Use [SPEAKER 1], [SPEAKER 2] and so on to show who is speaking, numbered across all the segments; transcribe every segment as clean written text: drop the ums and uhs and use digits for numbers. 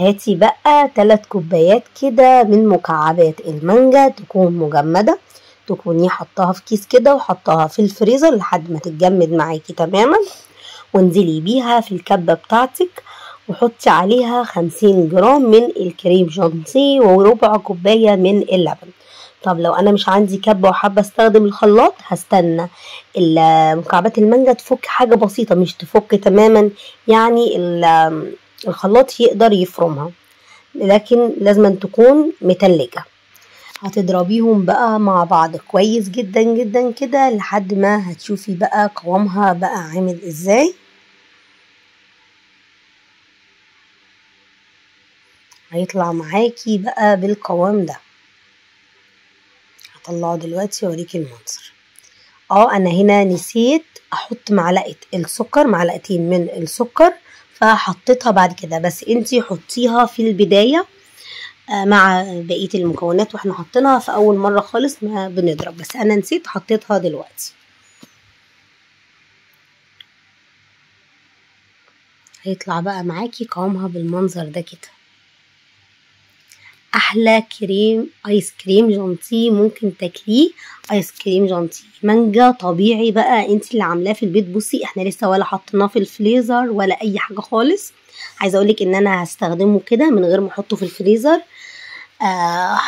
[SPEAKER 1] هاتي بقى 3 كوبايات كده من مكعبات المانجا، تكون مجمدة، تكوني حطاها في كيس كده وحطاها في الفريزر لحد ما تتجمد معاكي تماما، وانزلي بيها في الكبة بتاعتك، وحطي عليها 50 جرام من الكريم جانتيه وربع كوباية من اللبن. طب لو انا مش عندي كبة وحابة استخدم الخلاط، هستنى مكعبات المانجا تفك حاجة بسيطة، مش تفك تماما، يعني الخلاط يقدر يفرمها، لكن لازم تكون متلجة. هتضربيهم بقى مع بعض كويس جدا جدا كده لحد ما هتشوفي بقى قوامها بقى عامل ازاي. هيطلع معاكي بقى بالقوام ده. هطلعه دلوقتي واوريكي المنظر. انا هنا نسيت احط معلقة السكر، معلقتين من السكر، فحطيتها بعد كده، بس انتي حطيها في البداية مع بقية المكونات واحنا حطيناها في اول مرة خالص ما بنضرب، بس انا نسيت حطيتها دلوقتي. هيطلع بقى معاكي قوامها بالمنظر ده كده. احلى ايس كريم جانتيه ممكن تاكليه، ايس كريم جانتيه مانجا طبيعي بقى انت اللي عاملاه في البيت. بصي احنا لسه ولا حطيناه في الفريزر ولا اي حاجه خالص. عايزه اقولك ان انا هستخدمه كده من غير ما احطه في الفريزر.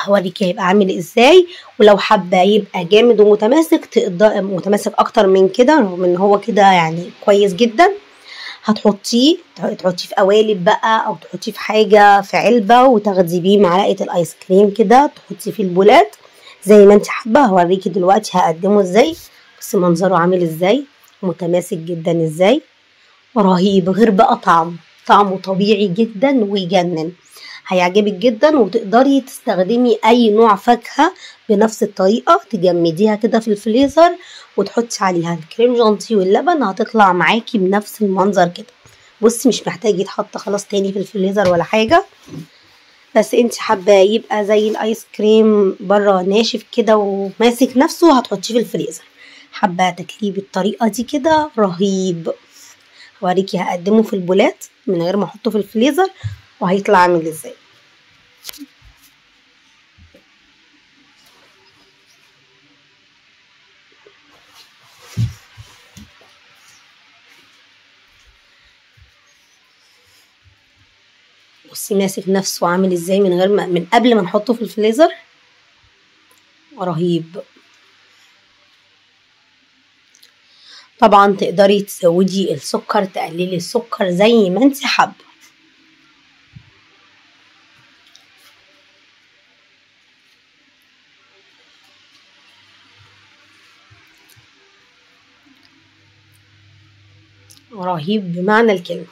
[SPEAKER 1] هوريكي هيبقى عامل ازاي، ولو حابه يبقى جامد ومتماسك تقدر متماسك اكتر من كده، رغم ان هو كده يعني كويس جدا. هتحطيه في قوالب بقى، او تحطيه في حاجه في علبه وتاخدي بيه معلقه الايس كريم كده، تحطيه في البولات زي ما انت حابه. هوريكي دلوقتي هقدمه ازاي. بس منظره عامل ازاي، متماسك جدا ازاي، رهيب. غير بقى طعمه طبيعي جدا ويجنن، هيعجبك جدا. وتقدري تستخدمي اي نوع فاكهه بنفس الطريقه، تجمديها كده في الفريزر وتحطي عليها الكريم جانتيه واللبن، هتطلع معاكي بنفس المنظر كده. بصي مش محتاج يتحط خلاص تاني في الفريزر ولا حاجه، بس انت حابه يبقى زي الايس كريم بره ناشف كده وماسك نفسه، هتحطيه في الفريزر. حابه تاكليه بالطريقه دي كده، رهيب. هوريكي هقدمه في البولات من غير ما احطه في الفريزر وهيطلع عامل ازاي. بصي ماسك نفسه عامل ازاي من غير ما من قبل ما نحطه في الفريزر، رهيب. طبعا تقدري تزودي السكر، تقللي السكر زي ما انت حابه. رهيب بمعنى الكلمه.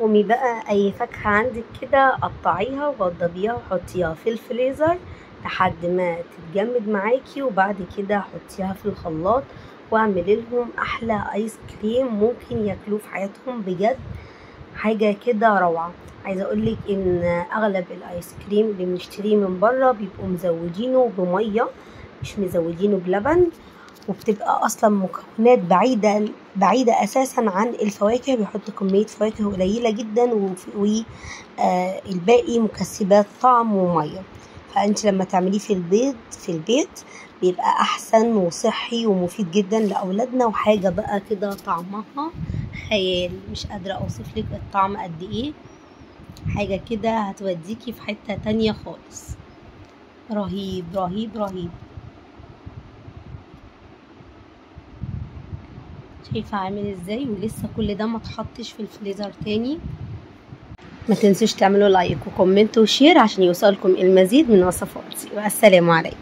[SPEAKER 1] قومي بقى اي فاكهه عندك كده قطعيها وغضبيها وحطيها في الفريزر لحد ما تتجمد معاكي، وبعد كده حطيها في الخلاط واعملي لهم احلى ايس كريم ممكن ياكلوه في حياتهم. بجد حاجه كده روعه. عايزه اقولك ان اغلب الايس كريم اللي بنشتريه من بره بيبقوا مزودينه بميه، مش مزودينه بلبن، وبتبقى اصلا مكونات بعيدة اساسا عن الفواكه. بيحط كمية فواكه قليلة جدا والباقي مكسبات طعم ومية. فانت لما تعمليه في البيت بيبقى احسن وصحي ومفيد جدا لاولادنا، وحاجة بقى كده طعمها خيال. مش قادرة اوصفلك الطعم قد ايه، حاجة كده هتوديكي في حتة تانية خالص. رهيب رهيب رهيب. شايفه عامل ازاي، ولسه كل ده ما اتحطش في الفريزر تاني. ما تنسوش تعملوا لايك وكومنت وشير عشان يوصلكم المزيد من وصفاتي، والسلام عليكم.